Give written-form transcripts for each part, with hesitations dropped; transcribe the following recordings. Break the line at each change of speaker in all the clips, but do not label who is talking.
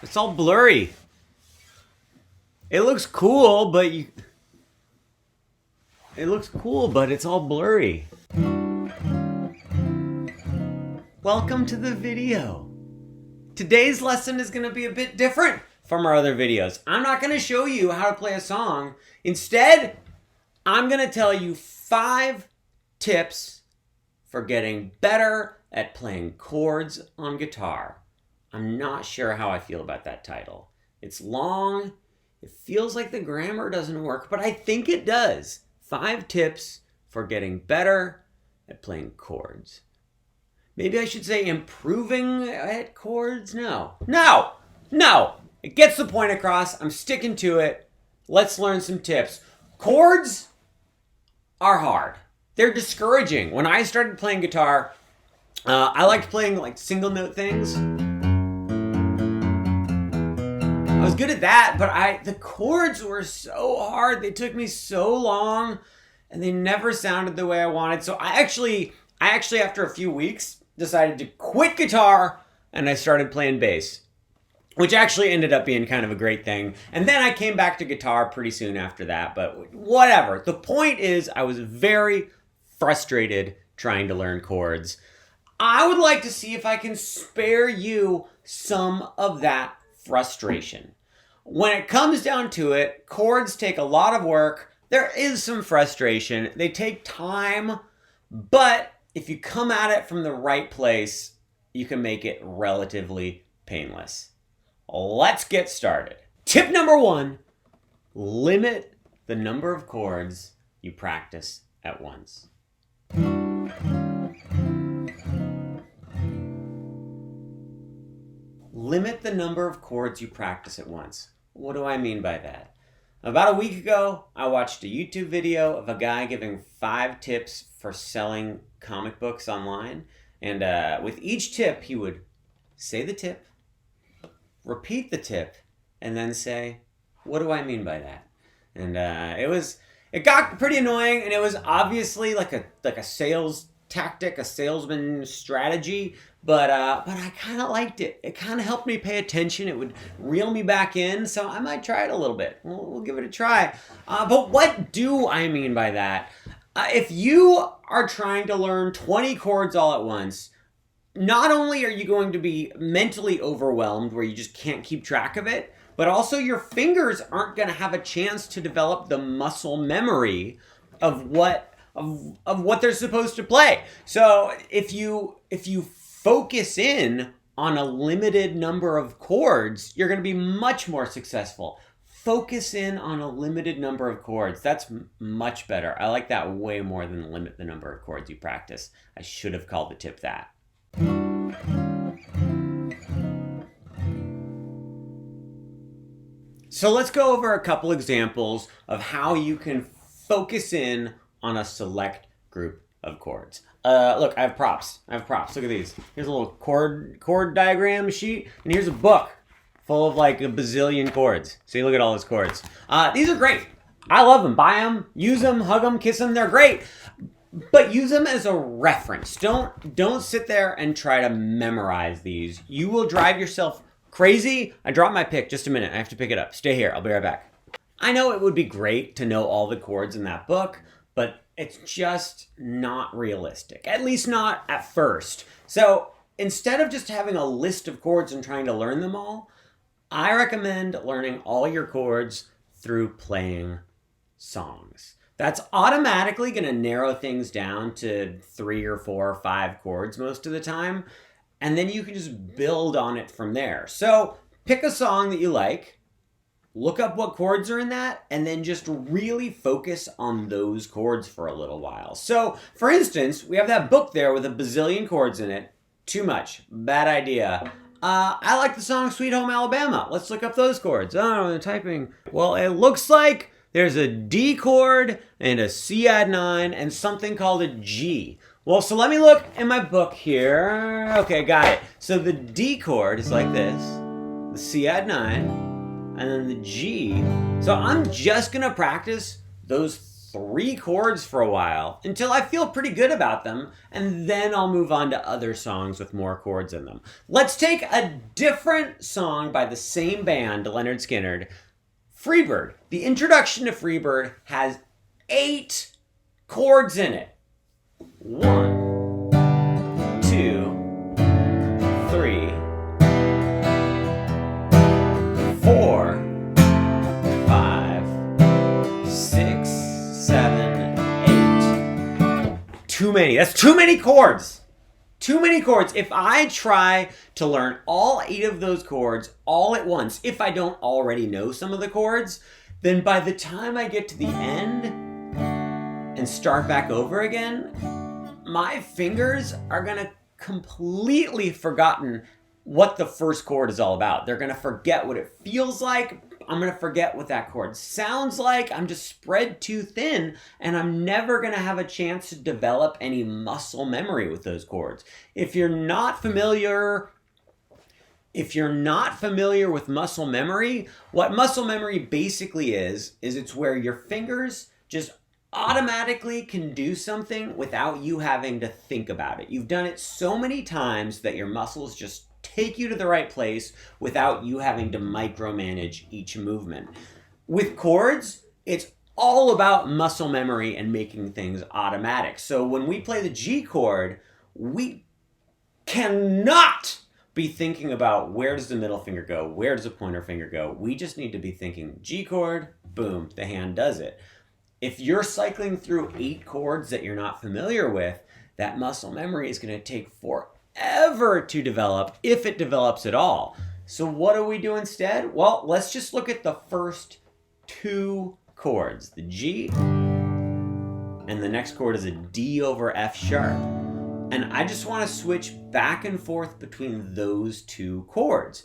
It's all blurry. It looks cool, but it's all blurry. Welcome to the video. Today's lesson is going to be a bit different from our other videos. I'm not going to show you how to play a song. Instead, I'm going to tell you 5 tips for getting better at playing chords on guitar. I'm not sure how I feel about that title. It's long. It feels like the grammar doesn't work, but I think it does. 5 tips for getting better at playing chords. Maybe I should say improving at chords? No. It gets the point across. I'm sticking to it. Let's learn some tips. Chords are hard. They're discouraging. When I started playing guitar, I liked playing like single note things. I was good at that, but the chords were so hard. They took me so long, and they never sounded the way I wanted. So I actually after a few weeks decided to quit guitar, and I started playing bass, which actually ended up being kind of a great thing. And then I came back to guitar pretty soon after that, but whatever. The point is, I was very frustrated trying to learn chords. I would like to see if I can spare you some of that frustration. When it comes down to it, chords take a lot of work. There is some frustration. They take time, but if you come at it from the right place, you can make it relatively painless. Let's get started. Tip number 1, limit the number of chords you practice at once. Limit the number of chords you practice at once. What do I mean by that? About a week ago, I watched a YouTube video of a guy giving 5 tips for selling comic books online. And with each tip, he would say the tip, repeat the tip, and then say, what do I mean by that? And it got pretty annoying, and it was obviously like a sales tactic, a salesman strategy, but I kind of liked it. It kind of helped me pay attention. It would reel me back in, so I might try it a little bit. We'll give it a try. But what do I mean by that? If you are trying to learn 20 chords all at once, not only are you going to be mentally overwhelmed where you just can't keep track of it, but also your fingers aren't going to have a chance to develop the muscle memory of what they're supposed to play. So if you focus in on a limited number of chords, you're going to be much more successful. Focus in on a limited number of chords. That's much better. I like that way more than limit the number of chords you practice. I should have called the tip that. So let's go over a couple examples of how you can focus in on a select group of chords. Look, I have props. Look at these. Here's a little chord diagram sheet, and here's a book full of like a bazillion chords. See, look at all those chords. These are great. I love them. Buy them, use them, hug them, kiss them. They're great. But use them as a reference. Don't sit there and try to memorize these. You will drive yourself crazy. I dropped my pick. Just a minute. I have to pick it up. Stay here. I'll be right back. I know it would be great to know all the chords in that book, but it's just not realistic. At least not at first. So instead of just having a list of chords and trying to learn them all, I recommend learning all your chords through playing songs. That's automatically going to narrow things down to 3 or 4 or 5 chords most of the time. And then you can just build on it from there. So pick a song that you like, look up what chords are in that, and then just really focus on those chords for a little while. So, for instance, we have that book there with a bazillion chords in it. Too much. Bad idea. I like the song Sweet Home Alabama. Let's look up those chords. Oh, I'm typing. Well, it looks like there's a D chord and a C add 9 and something called a G. Well, so let me look in my book here. Okay, got it. So the D chord is like this, the C add 9, and then the G. So I'm just gonna practice those 3 chords for a while until I feel pretty good about them, and then I'll move on to other songs with more chords in them. Let's take a different song by the same band, Leonard Skinner, Freebird. The introduction to Freebird has 8 chords in it. 1, 2, 3, 4, 5, 6, 7, 8. Too many. That's too many chords. Too many chords. If I try to learn all 8 of those chords all at once, if I don't already know some of the chords, then by the time I get to the end and start back over again, my fingers are going to completely forgotten what the first chord is all about. They're going to forget what it feels like. I'm going to forget what that chord sounds like. I'm just spread too thin, and I'm never going to have a chance to develop any muscle memory with those chords. If you're not familiar with muscle memory, what muscle memory basically is it's where your fingers just automatically can do something without you having to think about it. You've done it so many times that your muscles just take you to the right place without you having to micromanage each movement. With chords, it's all about muscle memory and making things automatic. So when we play the G chord, we cannot be thinking about where does the middle finger go, where does the pointer finger go. We just need to be thinking G chord, boom, the hand does it. If you're cycling through 8 chords that you're not familiar with, that muscle memory is going to take forever to develop, if it develops at all. So what do we do instead? Well, let's just look at the first 2 chords, the G, and the next chord is a D over F sharp. And I just want to switch back and forth between those 2 chords.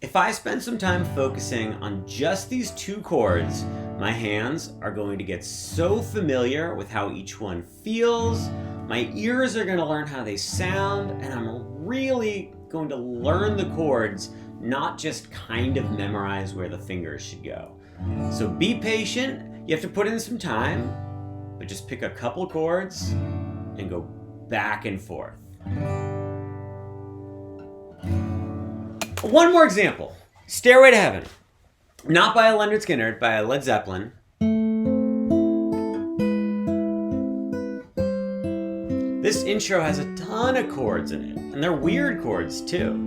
If I spend some time focusing on just these 2 chords, my hands are going to get so familiar with how each one feels, my ears are going to learn how they sound, and I'm really going to learn the chords, not just kind of memorize where the fingers should go. So be patient, you have to put in some time, but just pick a couple chords and go back and forth. One more example. Stairway to Heaven. Not by Leonard Skinner, by Led Zeppelin. This intro has a ton of chords in it, and they're weird chords too.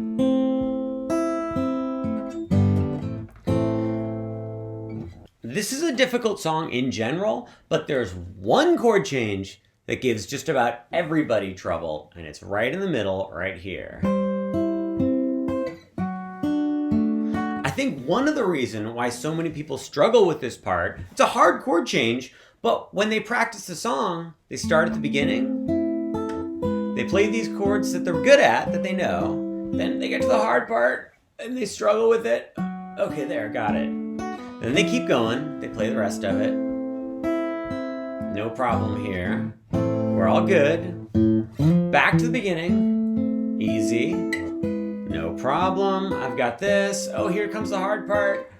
This is a difficult song in general, but there's one chord change that gives just about everybody trouble, and it's right in the middle, right here. I think one of the reasons why so many people struggle with this part, it's a hard chord change, but when they practice the song, they start at the beginning, they play these chords that they're good at, that they know, then they get to the hard part, and they struggle with it. Okay, there, got it. Then they keep going, they play the rest of it. No problem here. We're all good. Back to the beginning. Easy. No problem. I've got this. Oh, here comes the hard part.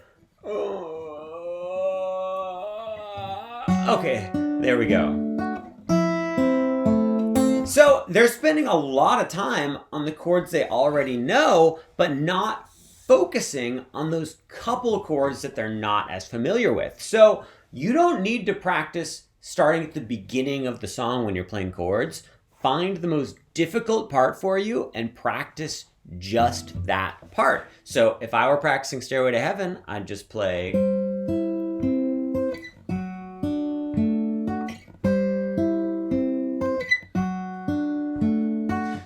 Okay, there we go. So they're spending a lot of time on the chords they already know, but not focusing on those couple chords that they're not as familiar with. So you don't need to practice starting at the beginning of the song when you're playing chords. Find the most difficult part for you and practice just that part. So if I were practicing Stairway to Heaven, I'd just play.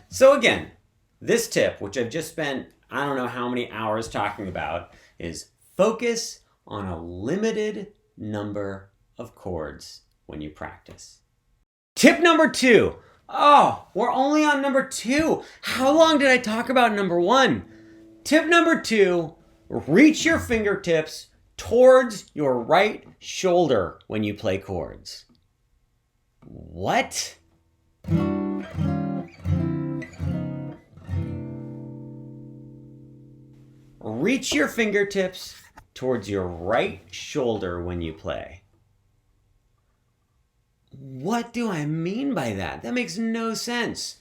So again, this tip, which I've just spent I don't know how many hours talking about, is focus on a limited number of chords when you practice. Tip number 2. Oh, we're only on number 2. How long did I talk about number 1? Tip number 2, reach your fingertips towards your right shoulder when you play chords. What? Reach your fingertips towards your right shoulder when you play. what do I mean by that? That makes no sense.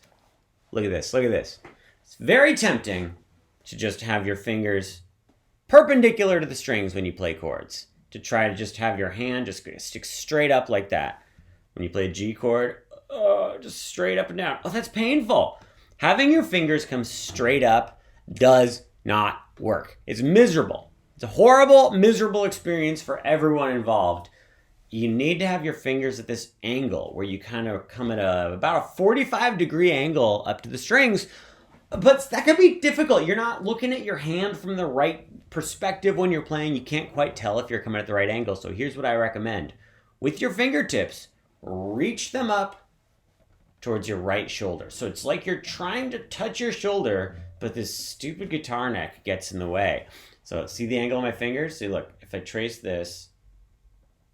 Look at this, look at this. It's very tempting to just have your fingers perpendicular to the strings when you play chords. To try to just have your hand just stick straight up like that. When you play a G chord, just straight up and down. Oh, that's painful. Having your fingers come straight up does not work. It's miserable. It's a horrible, miserable experience for everyone involved. You need to have your fingers at this angle where you kind of come at about a 45-degree angle up to the strings. But that can be difficult. You're not looking at your hand from the right perspective when you're playing. You can't quite tell if you're coming at the right angle. So here's what I recommend. With your fingertips, reach them up towards your right shoulder. So it's like you're trying to touch your shoulder, but this stupid guitar neck gets in the way. So see the angle of my fingers? See, look, if I trace this,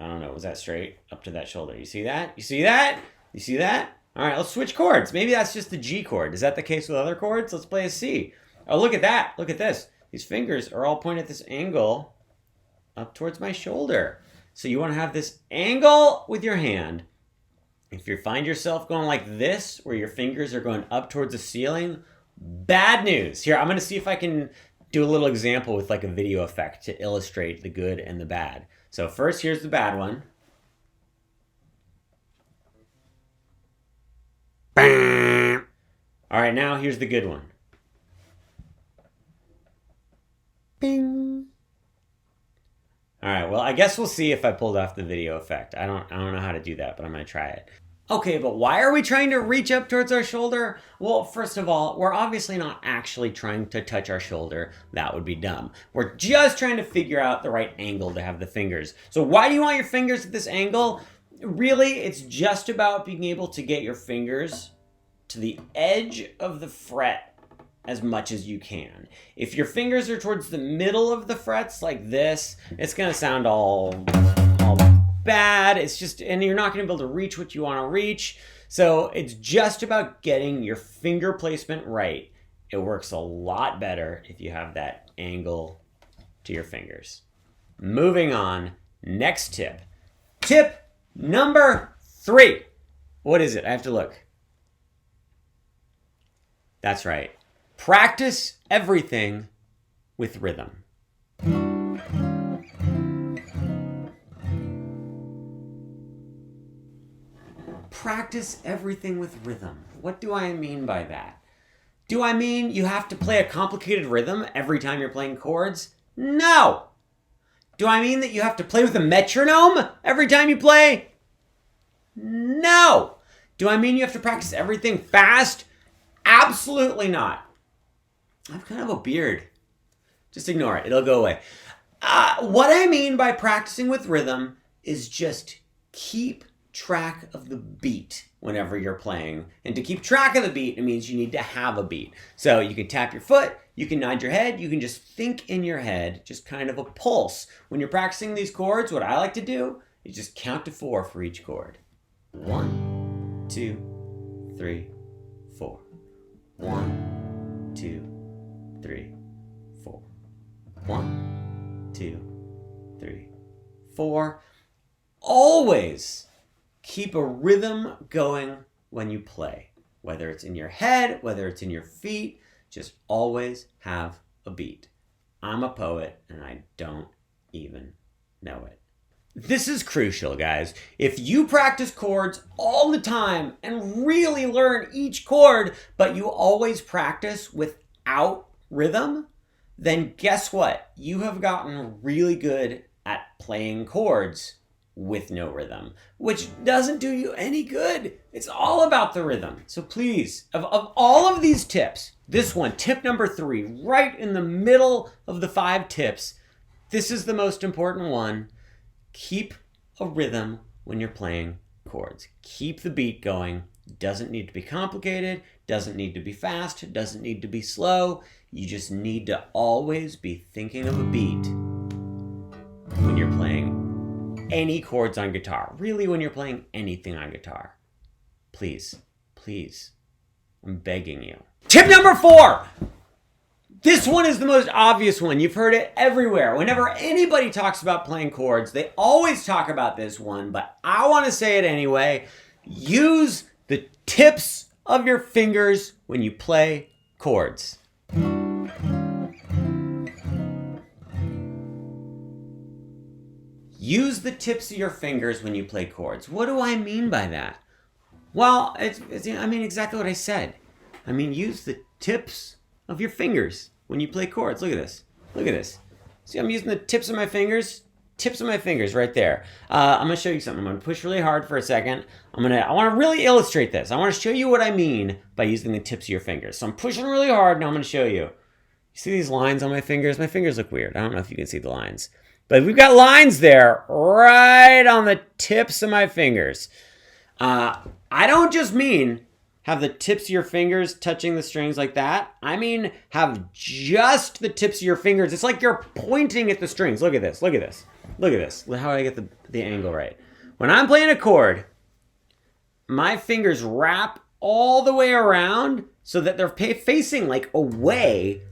I don't know, was that straight? Up to that shoulder. You see that? You see that? You see that? All right, let's switch chords. Maybe that's just the G chord. Is that the case with other chords? Let's play a C. Oh, look at that. Look at this. These fingers are all pointed at this angle up towards my shoulder. So you want to have this angle with your hand. If you find yourself going like this, where your fingers are going up towards the ceiling, bad news. Here, I'm going to see if I can do a little example with like a video effect to illustrate the good and the bad. So first, here's the bad one. All right, now here's the good one. Bing. All right, well, I guess we'll see if I pulled off the video effect. I don't know how to do that, but I'm going to try it. Okay, but why are we trying to reach up towards our shoulder? Well, first of all, we're obviously not actually trying to touch our shoulder. That would be dumb. We're just trying to figure out the right angle to have the fingers. So why do you want your fingers at this angle? Really, it's just about being able to get your fingers to the edge of the fret as much as you can. If your fingers are towards the middle of the frets like this, it's gonna sound all bad. It's just, and you're not gonna be able to reach what you wanna reach. So it's just about getting your finger placement right. It works a lot better if you have that angle to your fingers. Moving on, next tip. Tip number 3. What is it? I have to look. That's right. Practice everything with rhythm. Practice everything with rhythm. What do I mean by that? Do I mean you have to play a complicated rhythm every time you're playing chords? No! Do I mean that you have to play with a metronome every time you play? No! Do I mean you have to practice everything fast? Absolutely not. I have kind of a beard. Just ignore it. It'll go away. What I mean by practicing with rhythm is just keep track of the beat whenever you're playing. And to keep track of the beat, it means you need to have a beat. So you can tap your foot, you can nod your head, you can just think in your head, just kind of a pulse. When you're practicing these chords, what I like to do is just count to 4 for each chord. 1, 2, 3, 4. 1, 2, 3, 4. 1, 2, 3, 4. Always keep a rhythm going when you play. Whether it's in your head, whether it's in your feet, just always have a beat. I'm a poet and I don't even know it. This is crucial, guys. If you practice chords all the time and really learn each chord, but you always practice without rhythm, then guess what? You have gotten really good at playing chords with no rhythm, which doesn't do you any good. It's all about the rhythm. So please, of all of these tips, this one, tip number 3, right in the middle of the 5 tips, this is the most important one. Keep a rhythm when you're playing chords. Keep the beat going. Doesn't need to be complicated, doesn't need to be fast, doesn't need to be slow. You just need to always be thinking of a beat when you're playing any chords on guitar. Really, when you're playing anything on guitar. Please, please, I'm begging you. Tip number 4! This one is the most obvious one. You've heard it everywhere. Whenever anybody talks about playing chords, they always talk about this one, but I want to say it anyway. Use the tips of your fingers when you play chords. Use the tips of your fingers when you play chords. What do I mean by that? Well, I mean exactly what I said. I mean, use the tips of your fingers when you play chords. Look at this. Look at this. See, I'm using the tips of my fingers. Tips of my fingers right there. I'm going to show you something. I'm going to push really hard for a second. I want to really illustrate this. I want to show you what I mean by using the tips of your fingers. So I'm pushing really hard. Now I'm going to show you. You see these lines on my fingers? My fingers look weird. I don't know if you can see the lines. But we've got lines there right on the tips of my fingers. I don't just mean have the tips of your fingers touching the strings like that. I mean have just the tips of your fingers. It's like you're pointing at the strings. Look at this. Look at this. Look at this. How do I get the angle right? When I'm playing a chord, my fingers wrap all the way around so that they're facing like away.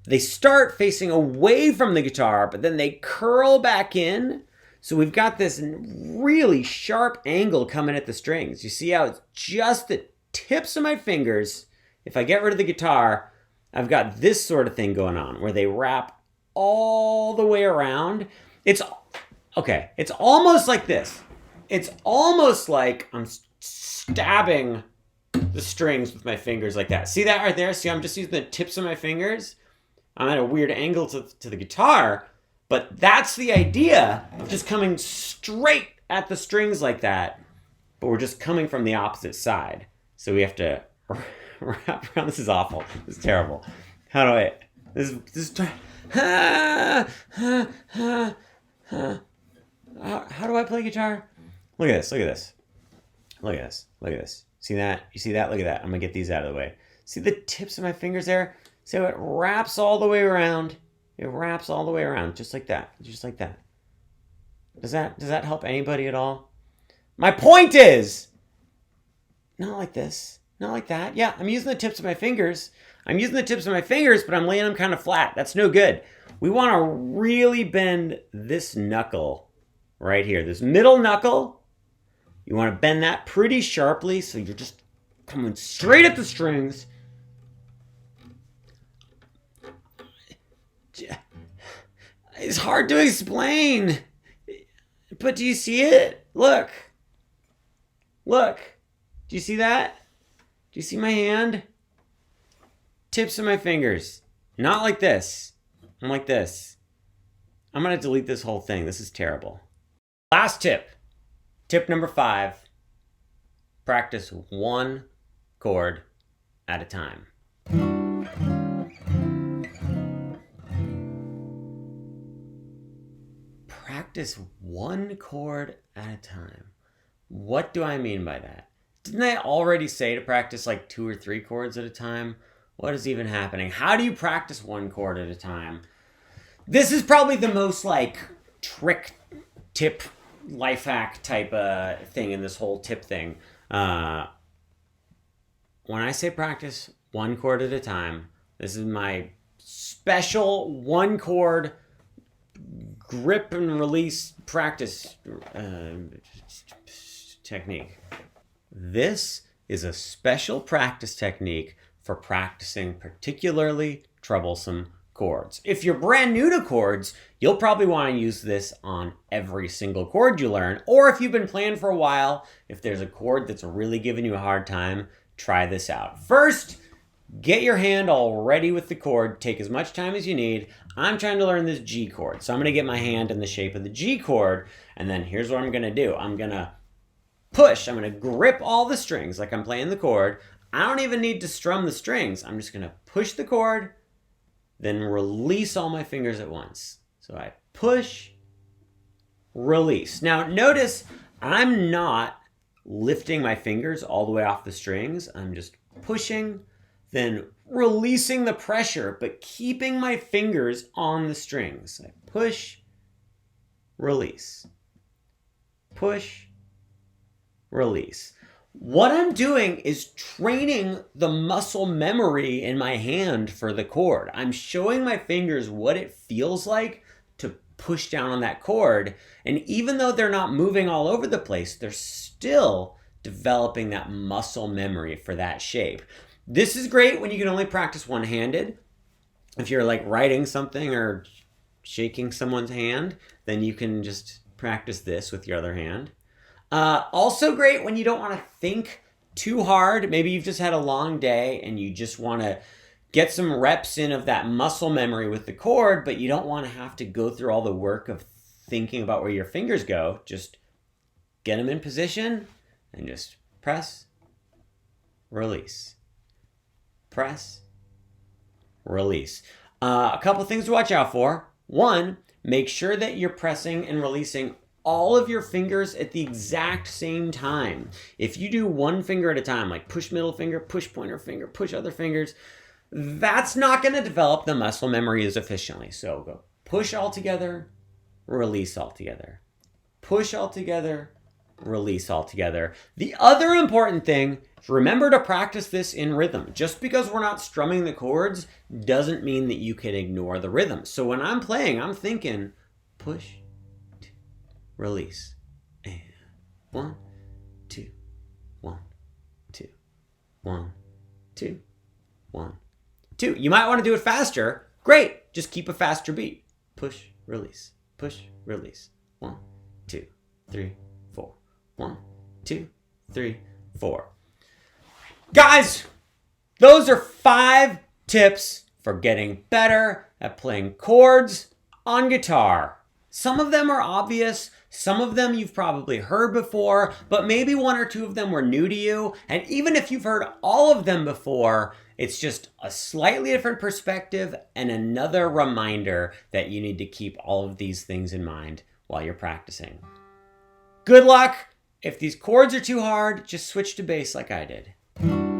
They start facing away from the guitar, but then they curl back in. So we've got this really sharp angle coming at the strings. You see how it's just the tips of my fingers. If I get rid of the guitar, I've got this sort of thing going on where they wrap all the way around. It's almost like this. It's almost like I'm stabbing the strings with my fingers like that. See that right there? See, I'm just using the tips of my fingers. I'm at a weird angle to the guitar, but that's the idea of just coming straight at the strings like that, but we're just coming from the opposite side. So we have to wrap around. This is awful. This is terrible. How do I, how do I play guitar? Look at this, look at this. Look at this, look at this. See that? You see that? Look at that. I'm gonna get these out of the way. See the tips of my fingers there? See how it wraps all the way around? It wraps all the way around, just like that. Just like that. Does that help anybody at all? My point is, not like this. Not like that. Yeah, I'm using the tips of my fingers. I'm using the tips of my fingers, but I'm laying them kind of flat. That's no good. We want to really bend this knuckle right here. This middle knuckle. You want to bend that pretty sharply so you're just coming straight at the strings. It's hard to explain, but do you see it? Look. Look. Do you see that? Do you see my hand? Tips of my fingers. Not like this. I'm like this. I'm going to delete this whole thing. This is terrible. Last tip. Tip number 5. Practice one chord at a time. Practice one chord at a time. What do I mean by that? Didn't I already say to practice like 2 or 3 chords at a time? What is even happening? How do you practice one chord at a time? This is probably the most like trick tip life hack type thing in this whole tip thing. When I say practice one chord at a time, this is my special one chord grip and release practice technique. This is a special practice technique for practicing particularly troublesome chords. If you're brand new to chords, you'll probably want to use this on every single chord you learn. Or if you've been playing for a while, if there's a chord that's really giving you a hard time, try this out. First, get your hand all ready with the chord. Take as much time as you need. I'm trying to learn this G chord, so I'm going to get my hand in the shape of the G chord, and then here's what I'm going to do. I'm going to push. I'm going to grip all the strings like I'm playing the chord. I don't even need to strum the strings. I'm just going to push the chord, then release all my fingers at once. So I push, release. Now notice I'm not lifting my fingers all the way off the strings. I'm just pushing, then releasing the pressure, but keeping my fingers on the strings. I push, release, push, release. What I'm doing is training the muscle memory in my hand for the chord. I'm showing my fingers what it feels like to push down on that chord. And even though they're not moving all over the place, they're still developing that muscle memory for that shape. This is great when you can only practice one-handed. If you're like writing something or shaking someone's hand, then you can just practice this with your other hand. Also great when you don't want to think too hard. Maybe you've just had a long day and you just want to get some reps in of that muscle memory with the chord, but you don't want to have to go through all the work of thinking about where your fingers go. Just get them in position and just press, release, press, release. A couple things to watch out for. One, make sure that you're pressing and releasing all of your fingers at the exact same time. If you do one finger at a time, like push middle finger, push pointer finger, push other fingers, that's not going to develop the muscle memory as efficiently. So go push all together, release all together. Push all together, release all together. The other important thing is remember to practice this in rhythm. Just because we're not strumming the chords doesn't mean that you can ignore the rhythm. So when I'm playing, I'm thinking push, release, and 1, 2, 1, 2, 1, 2, 1, 2. You might want to do it faster. Great. Just keep a faster beat. Push, release, 1, 2, 3, 4. 1, 2, 3, 4. Guys, those are 5 tips for getting better at playing chords on guitar. Some of them are obvious. Some of them you've probably heard before, but maybe 1 or 2 of them were new to you. And even if you've heard all of them before, it's just a slightly different perspective and another reminder that you need to keep all of these things in mind while you're practicing. Good luck. If these chords are too hard, just switch to bass like I did.